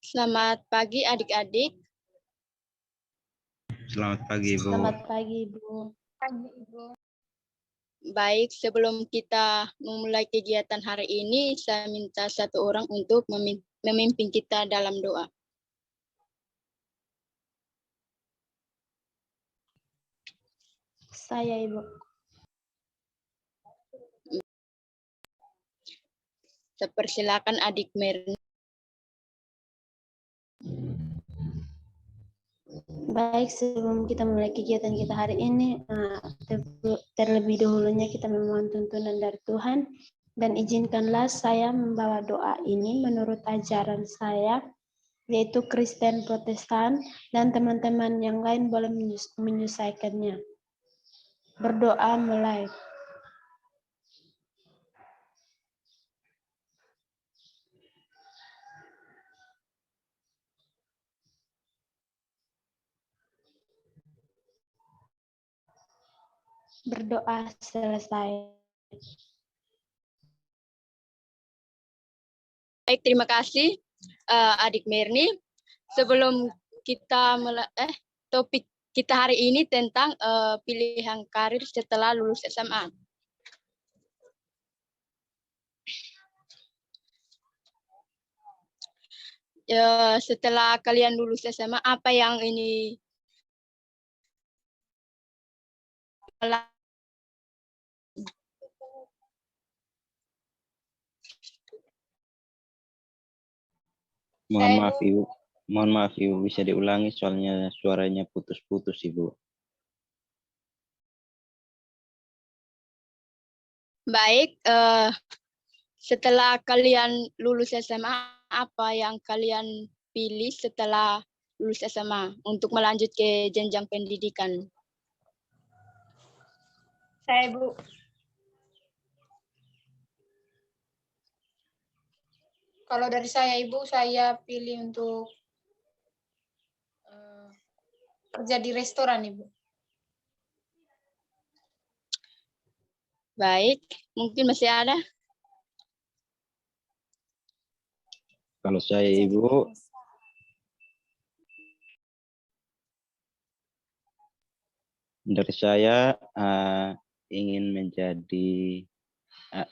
Selamat pagi adik-adik. Selamat pagi, Ibu. Selamat pagi, Ibu. Baik, sebelum kita memulai kegiatan hari ini, saya minta satu orang untuk memimpin kita dalam doa. Saya, Ibu. Saya persilakan adik Merni. Baik, sebelum kita mulai kegiatan kita hari ini, terlebih dahulunya kita memohon tuntunan dari Tuhan, dan izinkanlah saya membawa doa ini menurut ajaran saya, yaitu Kristen Protestan, dan teman-teman yang lain boleh menyelesaikannya. Berdoa mulai. Berdoa selesai. Baik, terima kasih adik Merni. Sebelum kita topik kita hari ini tentang pilihan karir setelah lulus SMA. Setelah kalian lulus SMA, apa yang ini Mohon maaf, Ibu. Bisa diulangi soalnya suaranya putus-putus, Ibu. Baik, setelah kalian lulus SMA, apa yang kalian pilih setelah lulus SMA untuk melanjut ke jenjang pendidikan? Saya, Bu. Kalau dari saya, Ibu, saya pilih untuk kerja di restoran, Ibu. Baik, mungkin masih ada? Kalau saya, Ibu, dari saya ingin menjadi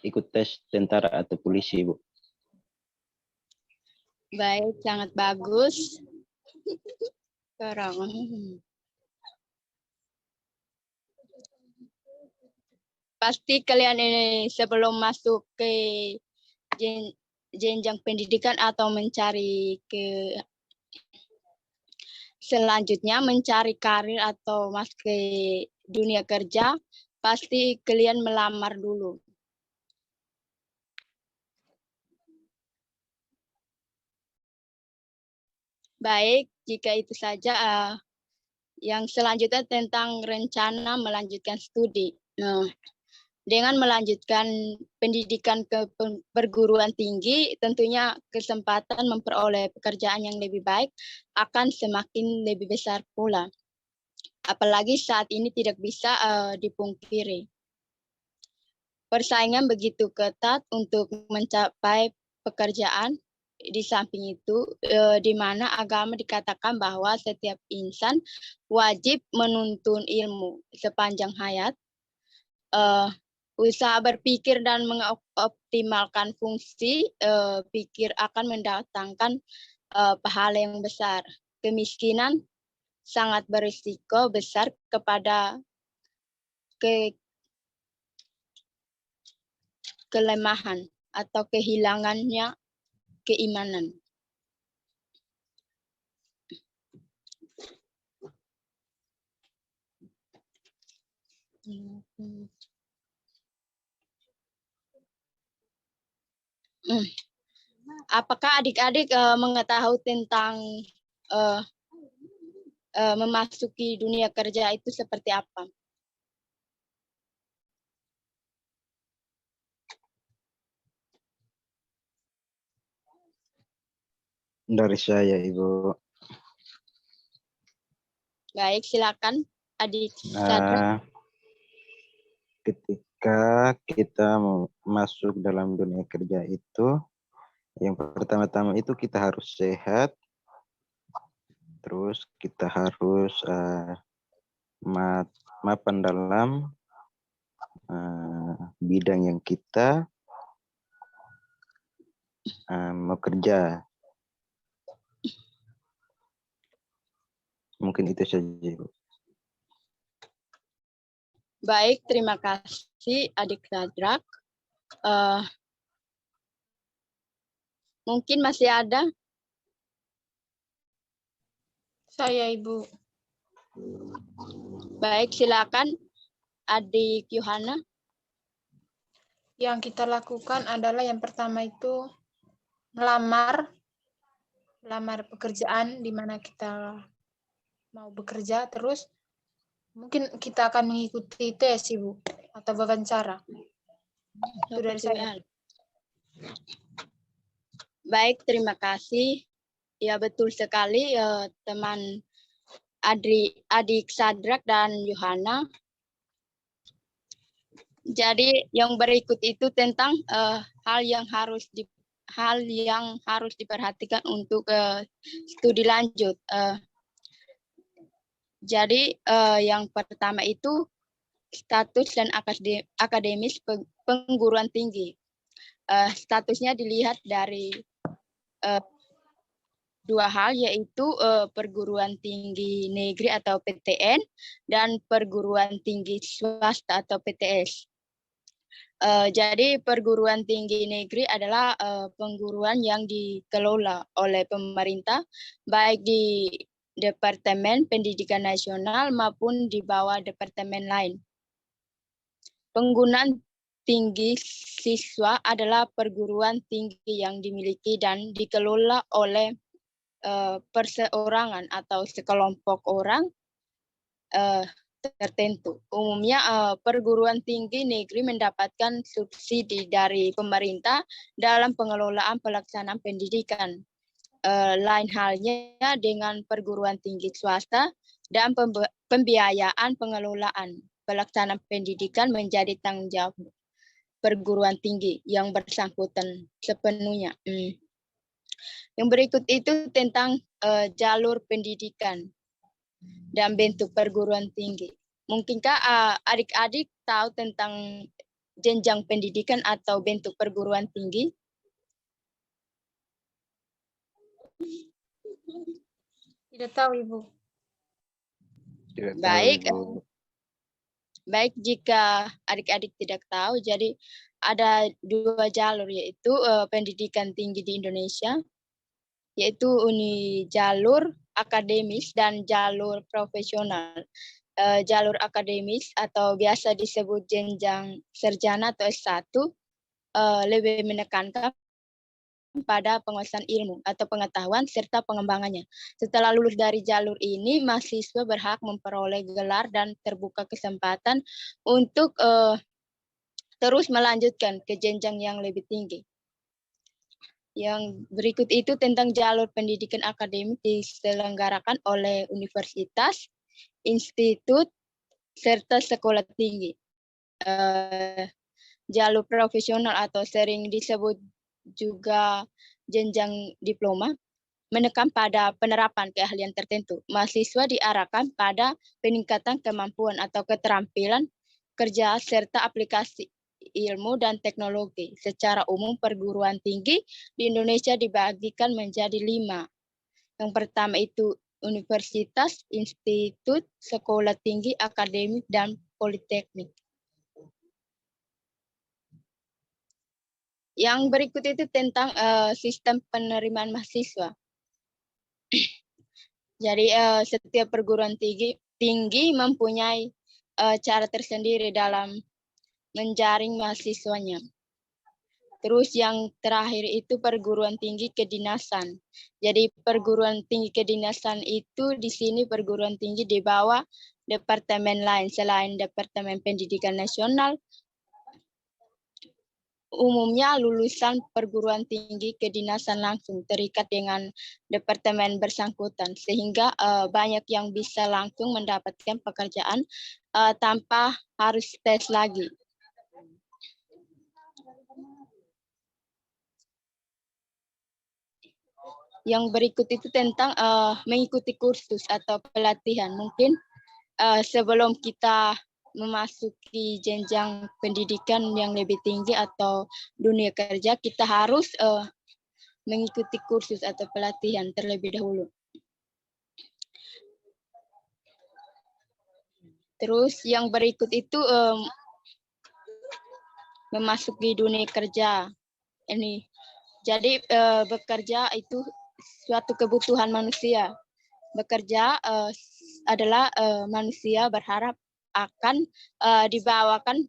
ikut tes tentara atau polisi, Ibu. Baik, sangat bagus. Pasti kalian ini sebelum masuk ke jenjang pendidikan atau mencari ke selanjutnya mencari karir atau masuk ke dunia kerja, pasti kalian melamar dulu. Baik, jika itu saja yang selanjutnya tentang rencana melanjutkan studi. Nah, dengan melanjutkan pendidikan ke perguruan tinggi, tentunya kesempatan memperoleh pekerjaan yang lebih baik akan semakin lebih besar pula. Apalagi saat ini tidak bisa dipungkiri. Persaingan begitu ketat untuk mencapai pekerjaan. Di samping itu, di mana agama dikatakan bahwa setiap insan wajib menuntun ilmu sepanjang hayat. Usaha berpikir dan mengoptimalkan fungsi pikir akan mendatangkan pahala yang besar. Kemiskinan sangat berisiko besar kepada kelemahan atau kehilangannya keimanan. Apakah adik-adik mengetahui tentang memasuki dunia kerja itu seperti apa? Dari saya, Ibu. Baik, silakan adik Sadra. Ketika kita mau masuk dalam dunia kerja itu, yang pertama-tama itu kita harus sehat, Terus kita harus mapan dalam bidang yang kita mau kerja. Mungkin itu saja, Ibu. Baik, terima kasih Adik Sadrak. Mungkin masih ada? Saya, Ibu. Baik, silakan Adik Yohana. Yang kita lakukan adalah yang pertama itu melamar pekerjaan di mana kita mau bekerja. Terus mungkin kita akan mengikuti tes, Ibu, atau wawancara. Itu dari saya. Baik, terima kasih. Ya, betul sekali teman adik Sadrak dan Yohana. Jadi yang berikut itu tentang hal yang harus diperhatikan untuk studi lanjut. Jadi yang pertama itu status dan akademis perguruan tinggi. Statusnya dilihat dari dua hal, yaitu perguruan tinggi negeri atau PTN dan perguruan tinggi swasta atau PTS. Jadi perguruan tinggi negeri adalah perguruan yang dikelola oleh pemerintah, baik di Departemen Pendidikan Nasional maupun di bawah departemen lain. Penggunaan tinggi siswa adalah perguruan tinggi yang dimiliki dan dikelola oleh perseorangan atau sekelompok orang tertentu. Umumnya perguruan tinggi negeri mendapatkan subsidi dari pemerintah dalam pengelolaan pelaksanaan pendidikan. Lain halnya dengan perguruan tinggi swasta dan pembiayaan pengelolaan pelaksanaan pendidikan menjadi tanggung jawab perguruan tinggi yang bersangkutan sepenuhnya. Yang berikut itu tentang jalur pendidikan dan bentuk perguruan tinggi. Mungkinkah adik-adik tahu tentang jenjang pendidikan atau bentuk perguruan tinggi? Tidak tahu, Ibu. Tidak tahu, Baik, Ibu. baik jika adik-adik tidak tahu, jadi ada dua jalur, yaitu pendidikan tinggi di Indonesia, yaitu jalur akademis dan jalur profesional. Jalur akademis atau biasa disebut jenjang sarjana atau S1 lebih menekankan pada penguasaan ilmu atau pengetahuan serta pengembangannya. Setelah lulus dari jalur ini, mahasiswa berhak memperoleh gelar dan terbuka kesempatan untuk terus melanjutkan ke jenjang yang lebih tinggi. Yang berikut itu tentang jalur pendidikan akademik diselenggarakan oleh universitas, institut, serta sekolah tinggi. Jalur profesional atau sering disebut juga jenjang diploma menekan pada penerapan keahlian tertentu. Mahasiswa diarahkan pada peningkatan kemampuan atau keterampilan kerja serta aplikasi ilmu dan teknologi. Secara umum perguruan tinggi di Indonesia dibagikan menjadi 5. Yang pertama itu universitas, institut, sekolah tinggi, akademik, dan politeknik. Yang berikut itu tentang sistem penerimaan mahasiswa. Jadi setiap perguruan tinggi mempunyai cara tersendiri dalam menjaring mahasiswanya. Terus yang terakhir itu perguruan tinggi kedinasan. Jadi perguruan tinggi kedinasan itu di sini perguruan tinggi di bawah departemen lain selain Departemen Pendidikan Nasional. Umumnya lulusan perguruan tinggi kedinasan langsung terikat dengan departemen bersangkutan, sehingga banyak yang bisa langsung mendapatkan pekerjaan tanpa harus tes lagi. Yang berikut itu tentang mengikuti kursus atau pelatihan. Mungkin sebelum kita memasuki jenjang pendidikan yang lebih tinggi atau dunia kerja, kita harus mengikuti kursus atau pelatihan terlebih dahulu. Terus yang berikut itu memasuki dunia kerja. Ini jadi bekerja itu suatu kebutuhan manusia. Bekerja adalah manusia berharap akan dibawakan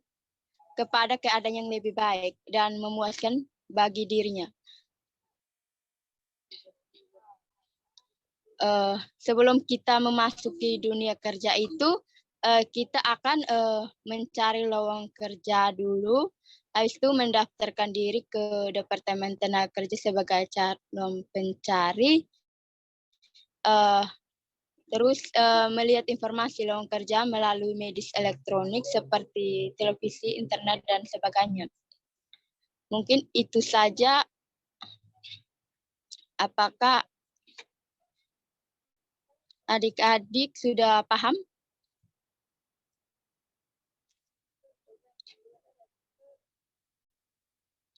kepada keadaan yang lebih baik dan memuaskan bagi dirinya. Sebelum kita memasuki dunia kerja itu, kita akan mencari lowongan kerja dulu. Habis itu mendaftarkan diri ke Departemen Tenaga Kerja sebagai calon pencari. Terus melihat informasi lowongan kerja melalui media elektronik seperti televisi, internet, dan sebagainya. Mungkin itu saja. Apakah adik-adik sudah paham?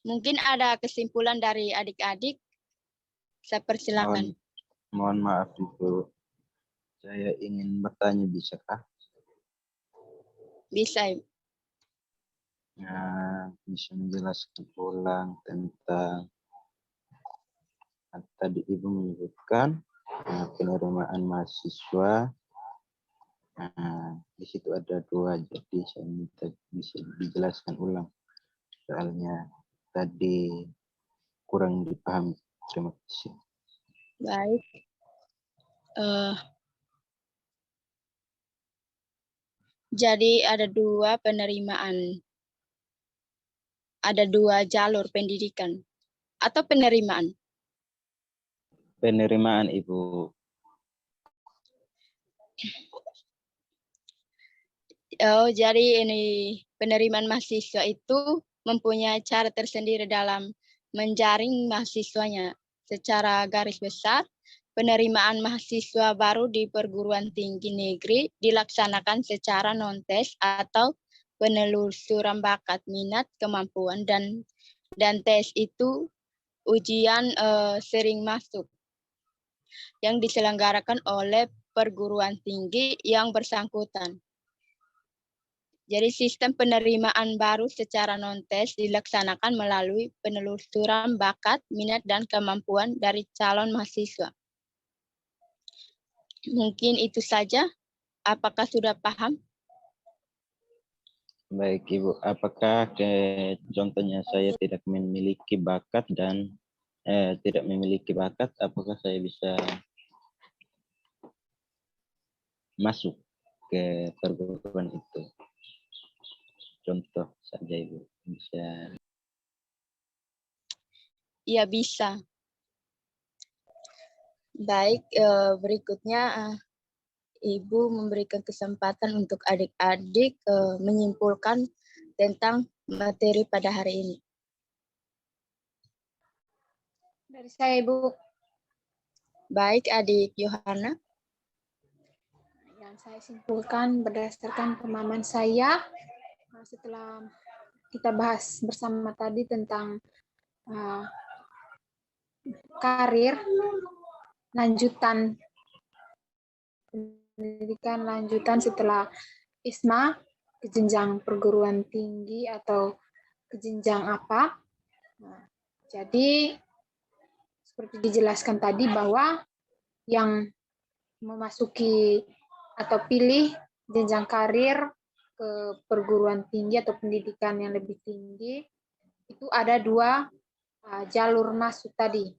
Mungkin ada kesimpulan dari adik-adik. Saya persilakan. Mohon maaf Ibu. Saya ingin bertanya, bisakah? Bisa. Nah, bisa menjelaskan ulang tentang tadi Ibu menyebutkan penerimaan mahasiswa. Nah, di situ ada 2, jadi saya minta bisa dijelaskan ulang. Soalnya tadi kurang dipahami. Terima kasih. Baik. Jadi ada 2 penerimaan. Ada 2 jalur pendidikan atau penerimaan. Penerimaan Ibu. Jadi ini penerimaan mahasiswa itu mempunyai cara tersendiri dalam menjaring mahasiswanya. Secara garis besar, penerimaan mahasiswa baru di perguruan tinggi negeri dilaksanakan secara non-tes atau penelusuran bakat, minat, kemampuan, dan tes itu ujian sering masuk yang diselenggarakan oleh perguruan tinggi yang bersangkutan. Jadi sistem penerimaan baru secara non-tes dilaksanakan melalui penelusuran bakat, minat, dan kemampuan dari calon mahasiswa. Mungkin itu saja. Apakah sudah paham? Baik Ibu, apakah contohnya saya tidak memiliki bakat dan tidak memiliki bakat, apakah saya bisa masuk ke perguruan itu? Contoh saja Ibu, bisa. Iya, bisa. Baik, berikutnya Ibu memberikan kesempatan untuk adik-adik menyimpulkan tentang materi pada hari ini. Dari saya, Ibu. Baik, adik Yohana. Yang saya simpulkan berdasarkan pemahaman saya setelah kita bahas bersama tadi tentang karir lanjutan pendidikan lanjutan setelah ISMA ke jenjang perguruan tinggi atau ke jenjang apa. Nah, jadi seperti dijelaskan tadi bahwa yang memasuki atau pilih jenjang karir ke perguruan tinggi atau pendidikan yang lebih tinggi itu ada 2 jalur masuk tadi.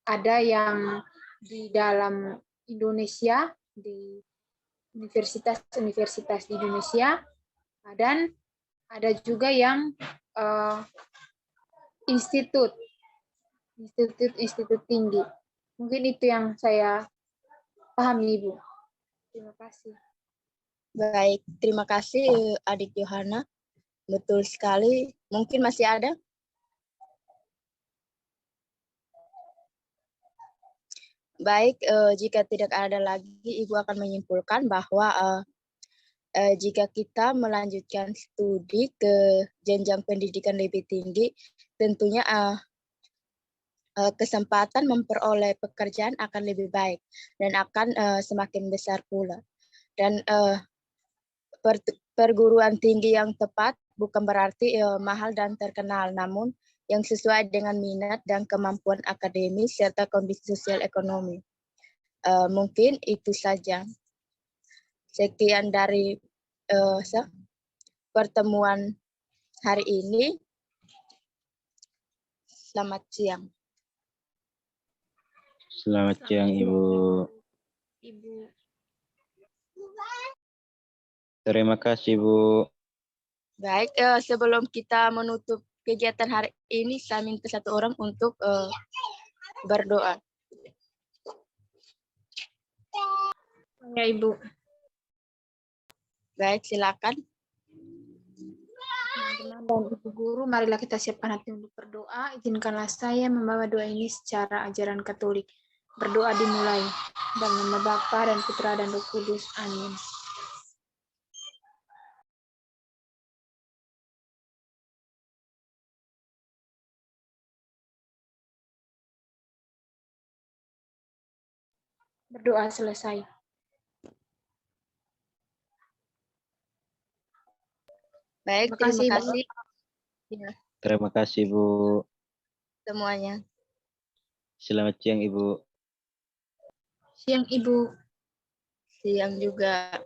Ada yang di dalam Indonesia, di universitas-universitas di Indonesia, dan ada juga yang institut tinggi. Mungkin itu yang saya pahami, Ibu. Terima kasih. Baik, terima kasih adik Yohana. Betul sekali. Mungkin masih ada? Baik, jika tidak ada lagi, Ibu akan menyimpulkan bahwa jika kita melanjutkan studi ke jenjang pendidikan lebih tinggi, tentunya kesempatan memperoleh pekerjaan akan lebih baik dan akan semakin besar pula. Dan perguruan tinggi yang tepat bukan berarti mahal dan terkenal, namun yang sesuai dengan minat dan kemampuan akademis serta kondisi sosial ekonomi. Mungkin itu saja. Sekian dari pertemuan hari ini. Selamat siang. Selamat siang, Ibu. Ibu. Terima kasih, Bu. Baik, sebelum kita menutup kegiatan hari ini, saya minta satu orang untuk berdoa. Ya, Ibu. Baik, silakan. Teman-teman dan Ibu Guru, marilah kita siapkan hati untuk berdoa. Izinkanlah saya membawa doa ini secara ajaran Katolik. Berdoa dimulai. Dalam nama Bapa dan Putra dan Roh Kudus. Amin. Berdoa selesai. Baik, terima kasih. Ya, Terima kasih, Bu. semuanya. Selamat siang, Ibu. Siang, Ibu. Siang juga.